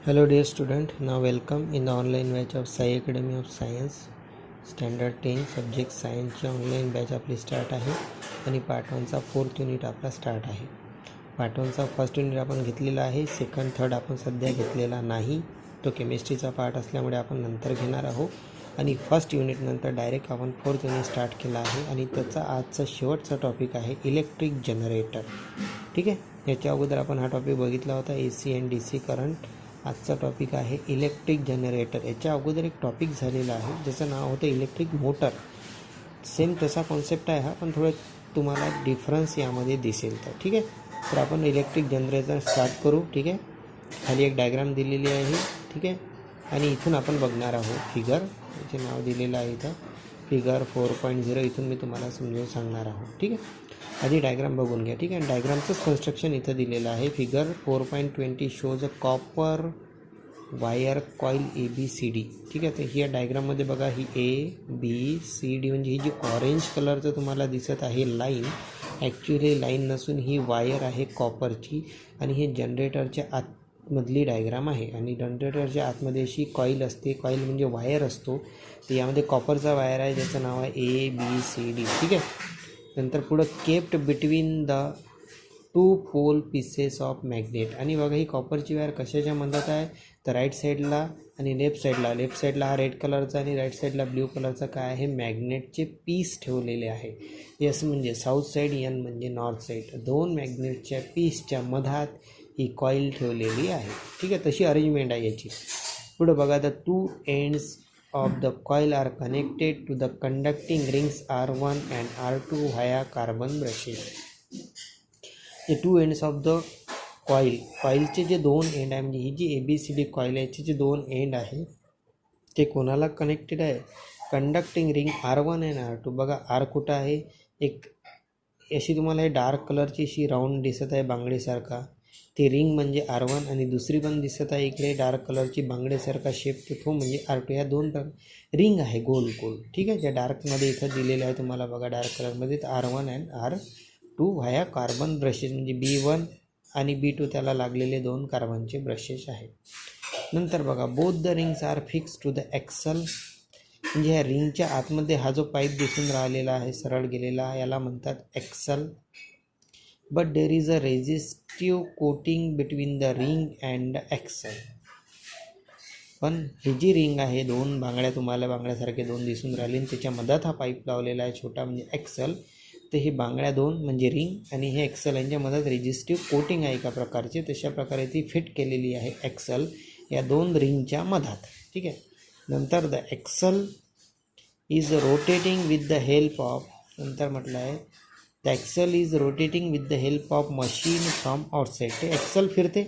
Hello dear student, now welcome in the online batch of Sai Academy of Science standard 10 subject सायन्सची online batch आपली start आहे आणि part 1चा 4th unit आपला start आहे. Part 1चा first unit आपण घेतलेला आहे. सेकंड थर्ड आपण सध्या घेतलेला नाही, तो केमिस्ट्रीचा पार्ट असल्यामुळे आपण नंतर घेणार आहोत. आणि फर्स्ट युनिट नंतर डायरेक्ट आपण 4th युनिट स्टार्ट केला आहे आणि त्याचा आजचा शेवटचा टॉपिक आहे इलेक्ट्रिक जनरेटर. ठीक आहे, याच्या अगोदर आपण हा टॉपिक बघितला होता AC अँड DC करंट. आजचा टॉपिक आहे इलेक्ट्रिक जनरेटर. याच्या अगोदर एक टॉपिक झालेला आहे ज्याचं नाव होतं इलेक्ट्रिक मोटर. सेम तसा कॉन्सेप्ट आहे हा, पण थोडं तुम्हाला डिफरन्स यामध्ये दिसेल. तर ठीक आहे, तर आपण इलेक्ट्रिक जनरेटर स्टार्ट करू. ठीक आहे, खाली एक डायग्राम दिलेली आहे. ठीक आहे, आणि इथून आपण बघणार आहोत फिगर, याचे नाव दिलेलं आहे इथं फिगर 4.0. इथून मी तुम्हाला समजून सांगणार आहोत. ठीक आहे, आधी डायग्राम बघून घ्या. ठीक आहे, डायग्रामचंच कन्स्ट्रक्शन इथं दिलेलं आहे. Figure 4.20 shows a copper wire coil ABCD. ठीक आहे, तर ही डायग्राममध्ये बघा, ही ABCD म्हणजे ही जी ऑरेंज कलरचं तुम्हाला दिसत आहे लाईन, ॲक्च्युली लाईन नसून ही वायर आहे कॉपरची आणि हे जनरेटरच्या आतमधली डायग्राम आहे. आणि जनरेटरच्या आतमध्ये अशी कॉईल असते, कॉईल म्हणजे वायर असतो. तर यामध्ये कॉपरचा वायर आहे ज्याचं नाव आहे ABCD. ठीक आहे, नंतर पुढं kept between the 2 pole pieces of magnet. आणि बघा, ही कॉपरची वायर कशाच्या मदत आहे, तर राईट साईडला आणि लेफ्ट साईडला हा रेड कलरचा आणि राईट साईडला ब्ल्यू कलरचा काय आहे, मॅग्नेटचे पीस ठेवलेले आहे. एस म्हणजे साऊथ साईड, एन म्हणजे नॉर्थ साईड. 2 मॅग्नेटच्या पीसच्या मधात ही कॉईल ठेवलेली आहे. ठीक आहे, तशी अरेंजमेंट आहे याची. पुढं बघा, the 2 ends of the coil are connected to the conducting rings R1 and R2 via carbon brushes. The 2 ends of the कॉईलचे जे 2 एंड आहे, म्हणजे ही जी ABCD कॉईल आहे याचे जे 2 एंड आहे ते कोणाला कनेक्टेड आहे, conducting ring R1 and R2. बघा, R कुठं आहे, एक अशी तुम्हाला हे डार्क कलरची अशी राऊंड दिसत आहे बांगडेसारखा, ती रिंग म्हणजे R1. आणि दुसरी पण दिसत आहे इकडे डार्क कलरची बांगडेसारखा शेप, तो म्हणजे R2. ह्या 2 रिंग आहे गोल गोल. ठीक आहे, ज्या डार्कमध्ये इथं दिलेलं आहे तुम्हाला बघा डार्क कलरमध्ये, R1 and R2 via carbon brushes, म्हणजे B1 आणि B2 त्याला लागलेले 2 कार्बनचे ब्रशेस आहेत. नंतर बघा, both the rings are fix to the axle. म्हणजे ह्या रिंगच्या आतमध्ये हा जो पाईप दिसून राहिलेला आहे सरळ गेलेला, याला म्हणतात axle. But there is a resistive coating between the ring and the axle. पण ही जी रिंग आहे, 2 बांगड्या तुम्हाला बांगड्यासारखे 2 दिसून राहिले, त्याच्या मधात हा पाईप लावलेला आहे छोटा, म्हणजे एक्सल. तर ही बांगड्या 2 म्हणजे रिंग आणि हे एक्सल यांच्या मधात रेझिस्टिव्ह कोटिंग आहे एका प्रकारची, तशा प्रकारे ती फिट केलेली आहे एक्सल या 2 रिंगच्या मधात. ठीक आहे, नंतर the axle is rotating with the help of, नंतर म्हटलं आहे the axle is rotating with the help of machine from outside. ते एक्सल फिरते,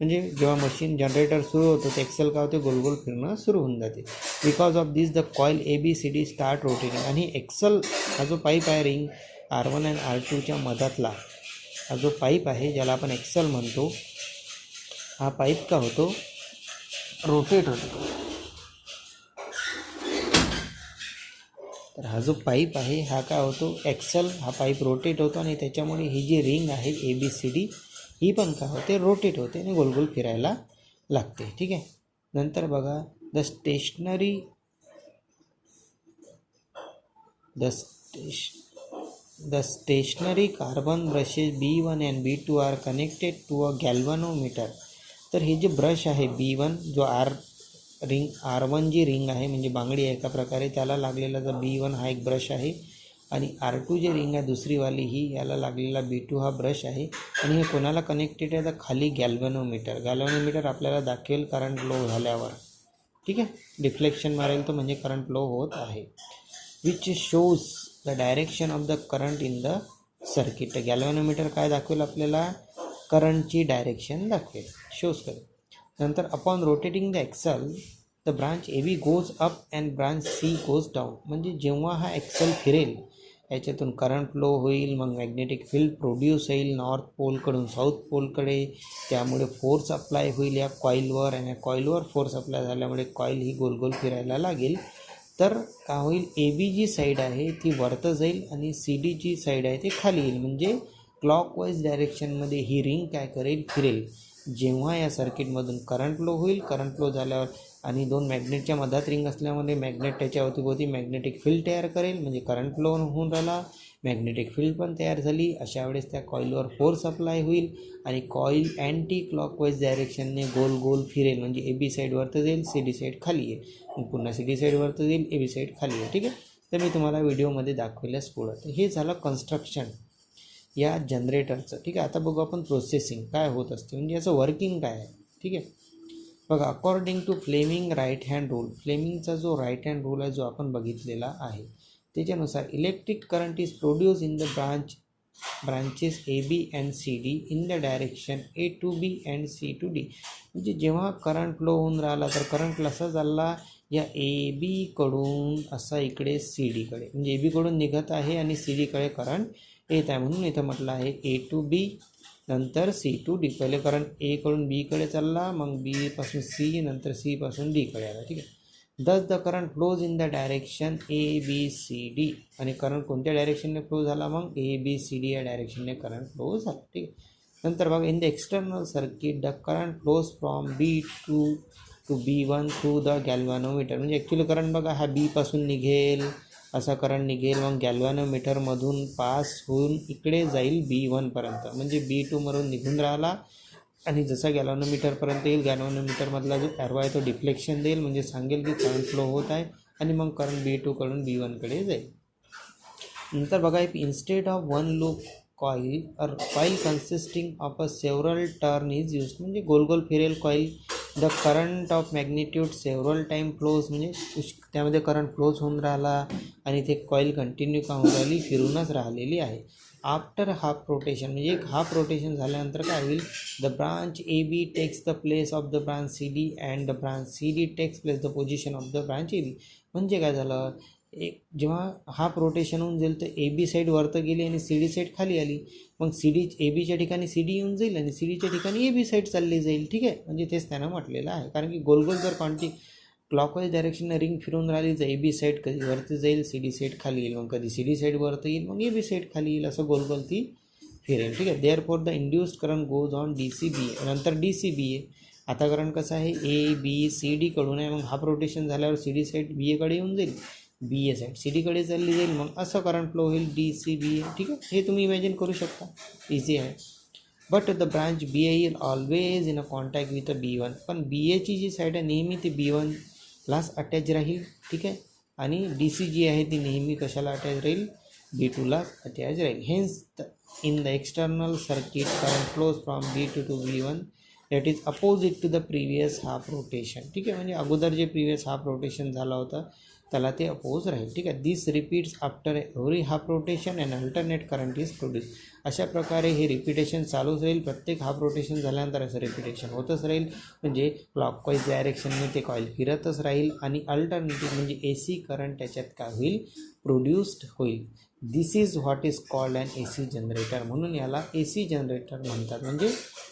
म्हणजे जेव्हा मशीन जनरेटर सुरू होतं ते एक्सल काय होते, गोल गोल फिरणं सुरू होऊन जाते. Because of this the coil ABCD start rotating. आणि एक्सल हा जो पाईप आहे रिंग R1 अँड R2च्या मधातला हा जो पाईप आहे ज्याला आपण एक्सल म्हणतो, हा पाईप का होतो, रोटेट होतो. तर हा जो पाईप आहे हा काय होतो, एक्सल, हा पाईप रोटेट होतो आणि त्याच्यामुळे ही जी रिंग आहे ABCD ही पण काय होते, रोटेट होते आणि गोलगोल फिरायला लागते. ठीक आहे, नंतर बघा, the stationary carbon brushes B1 and B2 are connected to a galvanometer. तर हे जे ब्रश आहे B1, जो R1 जी रिंग आहे म्हणजे बांगडी आहे एका प्रकारे, त्याला लागलेला जो B1 हा एक ब्रश आहे, आणि R2 जी रिंग आहे दुसरीवाली ही, याला लागलेला B2 हा ब्रश आहे. आणि हे कोणाला कनेक्टेड आहे, तर खाली गॅल्व्हनोमीटर आपल्याला दाखवेल करंट लो झाल्यावर. ठीक आहे, डिफ्लेक्शन मारेल तो म्हणजे करंट लो होत आहे. Which shows the direction of the current in the circuit. Galvanometer काय दाखवेल आपल्याला, करंटची डायरेक्शन दाखवेल, शोज करेल. नंतर upon rotating the axle the branch AB goes up and branch C goes down. म्हणजे जेव्हा हा एक्सल फिरेल याच्यातून करंट फ्लो होईल, मग मॅग्नेटिक फील्ड प्रोड्यूस होईल नॉर्थ पोलकडून साऊथ पोलकडे, त्यामुळे फोर्स अप्लाय होईल या कॉईलवर, आणि कॉईलवर फोर्स अप्लाय झाल्यामुळे कॉईल ही गोल फिरायला लागेल. तर काय होईल, AB जी साईड आहे ती वरतं जाईल आणि CD जी साईड आहे ती खाली येईल. म्हणजे क्लॉकवाईज डायरेक्शनमध्ये ही रिंग काय करेल, फिरेल. जेव्हा या सर्किटमधून करंट फ्लो होईल, करंट फ्लो झाल्यावर आणि दोन मॅग्नेटच्या मधात रिंग असल्यामुळे मॅग्नेट त्याच्या अवतीभोवती मॅग्नेटिक फील्ड तयार करेल, म्हणजे करंट फ्लो होऊन राहिला, मॅग्नेटिक फील्ड पण तयार झाली. अशा वेळेस त्या कॉईलवर फोर्स अप्लाय होईल आणि कॉईल अँटी क्लॉकवाईज डायरेक्शनने गोल गोल फिरेल, म्हणजे ए बी साईडवर तर जाईल, सी डी साईड खाली येईल, मग पुन्हा सी डी साईडवर तर जाईल, ए बी साईड खाली येईल. ठीक आहे, तर मी तुम्हाला व्हिडिओमध्ये दाखवल्यास पुढं. तर हे झालं कन्स्ट्रक्शन या जनरेटरचं. ठीक आहे, आता बघू आपण प्रोसेसिंग काय होत असते, म्हणजे याचं वर्किंग काय आहे. ठीक आहे, बघा, according to Fleming right hand rule, फ्लेमिंगचा जो राईट हँड रूल आहे जो आपण बघितलेला आहे त्याच्यानुसार electric current is produce in the branches A B and C D in the direction A to B and C to D. म्हणजे जेव्हा करंट फ्लो होऊन राहिला तर करंट कसा चालला, या ए बीकडून असा इकडे सी डीकडे, म्हणजे ए बीकडून निघत आहे आणि सी डीकडे करंट येत आहे, म्हणून इथं म्हटलं आहे ए टू बी नंतर सी टू डी. पहिले करंट एकडून बीकडे चालला, मग बीपासून सी, नंतर सीपासून डीकडे आला. ठीक आहे, thus the current flows in the direction A B C D. आणि करंट कोणत्या डायरेक्शनने फ्लो झाला, मग ए बी सी डी या डायरेक्शनने करंट फ्लो झाला. ठीक आहे, नंतर बघा, in the external circuit the current flows from B to B1 through the galvanometer. म्हणजे ॲक्च्युली करंट बघा हा बीपासून निघेल, असा करंट निघेल, मग गॅल्व्हॅनोमीटरमधून पास होऊन इकडे जाईल B1पर्यंत, म्हणजे B2मधून निघून राहिला आणि जसा गॅल्व्हॅनोमीटरपर्यंत येईल, गॅल्व्हॅनोमीटरमधला जो ॲरो आहे तो डिफ्लेक्शन देईल, म्हणजे सांगेल की करंट फ्लो होत आहे, आणि मग करंट B2कडून B1कडे जाईल. नंतर बघा, if instead of one loop coil or coil consisting of a several turn is use, म्हणजे गोल गोल फिरेल coil. The current of magnitude several time flows, म्हणजे त्यामध्ये करंट फ्लोज होऊन राहिला आणि ते कॉईल कंटिन्यू का होऊन राहिली, फिरूनच राहिलेली आहे. आफ्टर हाफ रोटेशन, म्हणजे एक हाफ रोटेशन झाल्यानंतर काय होईल, the branch A B takes the place of the branch C D and the branch C D takes place the position of the branch A B. म्हणजे काय झालं, एक जेव्हा हाफ रोटेशन होऊन जाईल तर ए बी साईड वरतं गेली आणि सी डी साईड खाली आली, मग सी डी ए बीच्या ठिकाणी सी डी येऊन जाईल आणि सी डीच्या ठिकाणी ए बी साईड चालली जाईल. ठीक आहे, म्हणजे तेच त्यानं म्हटलेलं आहे, कारण की गोल गोल जर क्लॉकवाईज डायरेक्शनने रिंग फिरून राहिली तर ए बी साईड कधी वरती जाईल, सी डी साईड खाली येईल, मग कधी सी डी साईड वरती येईल, मग ए बी साईड खाली येईल, असं गोल गोल ती फिरेल. ठीक आहे, there for the induced current goes on D C B A, नंतर डी सी बी ए. आता करंट कसं आहे, ए बी सी डीकडून आहे, मग हाफ रोटेशन झाल्यावर सी डी साईड बी एकडे येऊन जाईल, बी ए साईड सी डीकडे चालली जाईल, मग असं करंट फ्लो होईल डी सी बी ए. ठीक आहे, हे तुम्ही इमॅजिन करू शकता, इझी आहे. But the branch B A is always in a contact with B1, पण बी एची जी साईड आहे नेहमी ती B1लाच अटॅच राहील. ठीक आहे, आणि डी सी जी आहे ती नेहमी कशाला अटॅच राहील, B2ला अटॅच राहील. Hence in the external circuit current flows from B2 to B1 that is opposite to the previous half rotation. ठीक आहे, म्हणजे अगोदर जे प्रिवियस हाफ रोटेशन झाला होता त्याला ते अपोज राहील. ठीक आहे, this repeats after every half rotation and alternate current is produce. अशा प्रकारे हे रिपिटेशन चालूच राहील, प्रत्येक हाफ रोटेशन झाल्यानंतर असं रिपिटेशन होतच राहील, म्हणजे क्लॉकवाईज डायरेक्शनने ते कॉईल फिरतच राहील आणि अल्टरनेटिव्ह म्हणजे ए सी करंट त्याच्यात काय होईल, प्रोड्यूस्ड होईल. This is what is called an A C generator. म्हणून याला ए सी जनरेटर म्हणतात, म्हणजे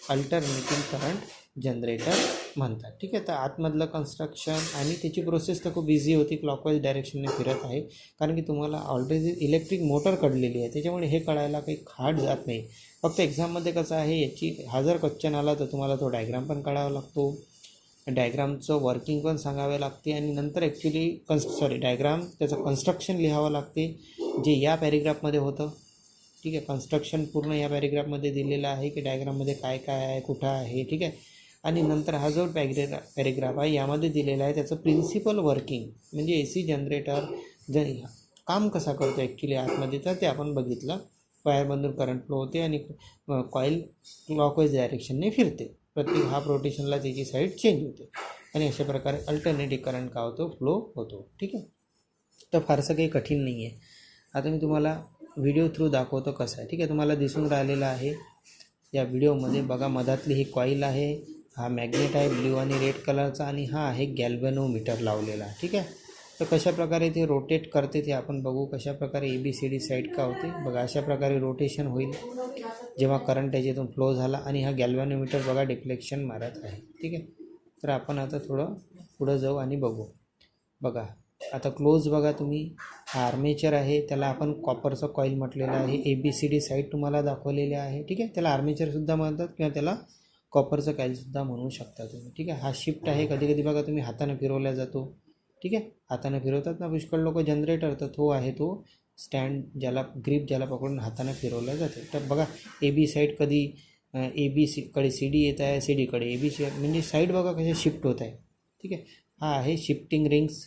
अल्टरनेटिव्ह करंट जनरेटर म्हणतात. ठीक आहे, तर आतमधलं कन्स्ट्रक्शन आणि त्याची प्रोसेस तर खूप इझी होती, क्लॉकवाईज डायरेक्शनने फिरत आहे, कारण की तुम्हाला ऑलरेडी इलेक्ट्रिक मोटर कळलेली आहे, त्याच्यामुळे हे कळायला काही हार्ड जात नाही. फक्त एक्झाममध्ये कसं आहे, याची हा जर क्वेश्चन आला तर तुम्हाला तो डायग्राम पण काढावा लागतो, डायग्रामचं वर्किंग पण सांगावे लागते, आणि नंतर ॲक्च्युली डायग्राम त्याचं कन्स्ट्रक्शन लिहावं लागते, जे या पॅरेग्राफमध्ये होतं. ठीक आहे, कन्स्ट्रक्शन पूर्ण या पॅरेग्राफमध्ये दिलेलं आहे की डायग्राममध्ये काय काय आहे, कुठं आहे. ठीक आहे, आणि नंतर हा जो पॅरेग्राफ आहे यामध्ये दिलेला आहे त्याचं प्रिन्सिपल वर्किंग, म्हणजे ए सी जनरेटर काम कसा करतो ॲक्च्युली आतमध्ये, तर ते आपण बघितलं. वायरमधून करंट फ्लो होते आणि कॉईल क्लॉकवाईज डायरेक्शनने फिरते, प्रत्येक हाफ रोटेशनला त्याची साईड चेंज होते, आणि अशा प्रकारे अल्टरनेटिव्ह करंट का होतो, फ्लो होतो. ठीक आहे, तर फारसं काही कठीण नाही आहे. आता मी तुम्हाला व्हिडिओ थ्रू दाखवतो कसं आहे. ठीक आहे, तुम्हाला दिसून राहिलेलं आहे या व्हिडिओमध्ये. बघा, मधातली ही कॉईल आहे, हा मॅग्नेट आहे ब्ल्यू आणि रेड कलरचा, आणि हा आहे गॅल्व्हॅनोमीटर लावलेला. ठीक आहे, तर कशा प्रकारे ते रोटेट करते ते आपण बघू, कशा प्रकारे A B C D side का होते. बघा, अशा प्रकारे रोटेशन होईल जेव्हा करंट त्याच्यातून फ्लो झाला, आणि हा गॅल्व्हॅनोमीटर बघा डिफ्लेक्शन मारत आहे. ठीक आहे, तर आपण आता थोडं पुढं जाऊ आणि बघू. बघा, आता क्लोज बघा तुम्ही, हा आर्मेचर आहे, त्याला आपण कॉपरचं कॉईल म्हटलेलं आहे, A B C D side तुम्हाला दाखवलेले आहे. ठीक आहे, त्याला आर्मेचरसुद्धा म्हणतात किंवा त्याला कॉपरचं कॉईलसुद्धा म्हणू शकता तुम्ही. ठीक आहे. हा शिफ्ट आहे. कधी कधी बघा तुम्ही हाताने फिरवला जातो. ठीक आहे. हाताने फिरवतात ना पुष्कळ लोक जनरेटर, तर तो आहे तो स्टँड, ज्याला ग्रीप ज्याला पकडून हाताने फिरवल्या जाते. तर बघा ए बी साईड कधी ए बी कडे सी डी येत आहे, सी डीकडे ए बी सी, म्हणजे साईड बघा कशा शिफ्ट होत आहे. ठीक आहे. हा आहे शिफ्टिंग रिंग्स.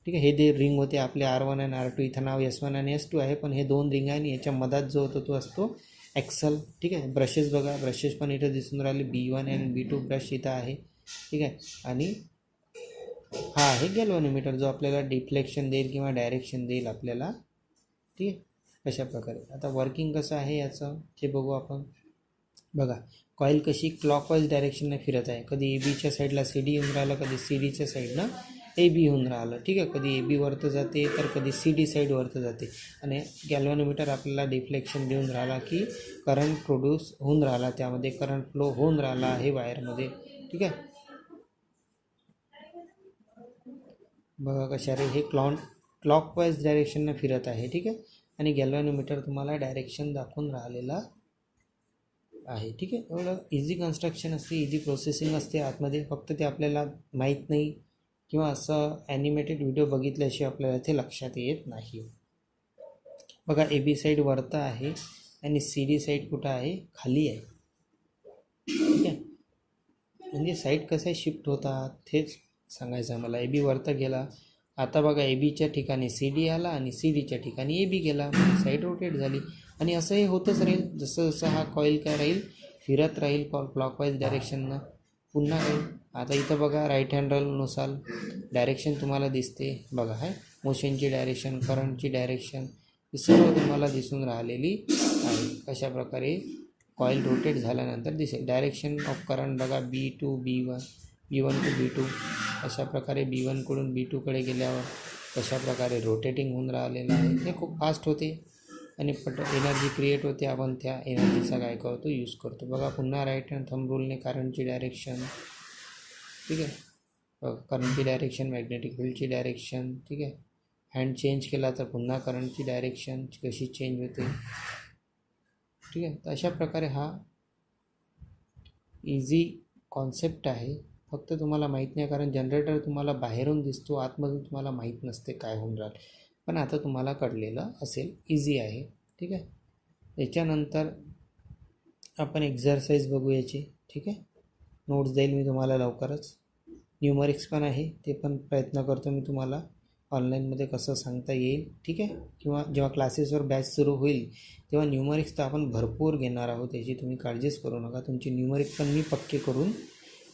ठीक आहे. हे जे रिंग होते आपले R1 आणि R2, इथं नाव S1 आणि S2 आहे, पण हे 2 रिंग आहे आणि याच्या मधात जो होतो तो असतो एक्सल. ठीक आहे. ब्रशेस बघा, ब्रशेस पण इथं दिसून राहिले, B1 आणि B2 ब्रश इथं आहे. ठीक आहे. आणि हा आहे गॅल्व्हॅनोमीटर, जो आपल्याला डिफ्लेक्शन देईल किंवा डायरेक्शन देईल आपल्याला. ठीक आहे. अशा प्रकारे आता वर्किंग कसं आहे याचं हे बघू आपण. बघा कॉईल कशी क्लॉकवाईज डायरेक्शनने फिरत आहे. कधी ए बीच्या साईडला सी डी येऊन राहिलं, कधी सी डीच्या साईडनं ए बी होऊन राहिलं. ठीक आहे. कधी ए बी वरतं जाते तर कधी सी डी साईड वरतं जाते. आणि गॅल्व्हॅनोमीटर आपल्याला डिफ्लेक्शन देऊन राहिला की करंट प्रोड्यूस होऊन राहिला, त्यामध्ये करंट फ्लो होऊन राहिला आहे वायरमध्ये. ठीक आहे. बघा कशा रे, हे क्लॉकवाईज डायरेक्शननं फिरत आहे. ठीक आहे. आणि गॅल्व्हॅनोमीटर तुम्हाला डायरेक्शन दाखवून राहिलेला आहे. ठीक आहे. एवढं इझी कन्स्ट्रक्शन असते, इझी प्रोसेसिंग असते आतमध्ये, फक्त ते आपल्याला माहीत नाही किंवा असं ॲनिमेटेड व्हिडिओ बघितल्याशिवाय आपल्याला ते लक्षात येत नाही. बघा ए बी साईड वरतं आहे आणि सी डी साईड कुठं आहे, खाली आहे. ठीक आहे. म्हणजे साईड कसं शिफ्ट होतात हेच सांगायचं आहे मला. ए बी वरतं गेला, आता बघा ए बीच्या ठिकाणी सी डी आला आणि सी डीच्या ठिकाणी ए बी गेला, म्हणजे साईड रोटेट झाली. आणि असंही होतच राहील, जसं जसं हा कॉईल काय राहील फिरत राहील क्लॉकवाईज डायरेक्शननं पुन्हा राहील. आता इथं बघा राईट हँड रोलनुसार डायरेक्शन तुम्हाला दिसते. बघा आहे मोशनची डायरेक्शन, करंटची डायरेक्शन, ही सर्व तुम्हाला दिसून राहिलेली आहे. अशा प्रकारे कॉईल रोटेट झाल्यानंतर दिसेल. डायरेक्शन ऑफ करंट बघा B to B1, B1 to B2, अशा प्रकारे B1 कडून B2कडे गेल्यावर कशा प्रकारे रोटेटिंग होऊन राहिलेलं आहे. हे खूप फास्ट होते आणि एनर्जी क्रिएट होते. आपण त्या एनर्जीचा काय करतो, यूज करतो. बघा पुन्हा राईट हँड थंब रूलने करंटची डायरेक्शन. ठीक आहे. करंटची डायरेक्शन, मॅग्नेटिक फील्डची डायरेक्शन. ठीक आहे. हँड चेंज केला तर पुन्हा करंटची डायरेक्शन कशी चेंज होते. ठीक आहे. तर अशा प्रकारे हा इझी कॉन्सेप्ट आहे. फक्त तुम्हाला माहीत नाही, कारण जनरेटर तुम्हाला बाहेरून दिसतो, आतमधून तुम्हाला माहीत नसते काय होऊन राहिलं. पण आता तुम्हाला कळलेलं असेल, इझी आहे. ठीक आहे. याच्यानंतर आपण एक्झरसाईज बघू याची. ठीक आहे. नोट्स देईल मी तुम्हाला लवकरच. न्यूमरिक्स पण आहे, ते पण प्रयत्न करतो मी तुम्हाला ऑनलाईनमध्ये कसं सांगता येईल. ठीक आहे. किंवा जेव्हा क्लासेसवर बॅच सुरू होईल तेव्हा न्यूमरिक्स तर आपण भरपूर घेणार आहोत, याची तुम्ही काळजीच करू नका. तुमची न्यूमरिक पण मी पक्के करून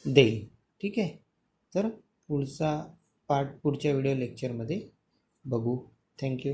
देईल. ठीक आहे. तर पुढचा पार्ट पुढच्या व्हिडिओ लेक्चरमध्ये बघू. थँक्यू.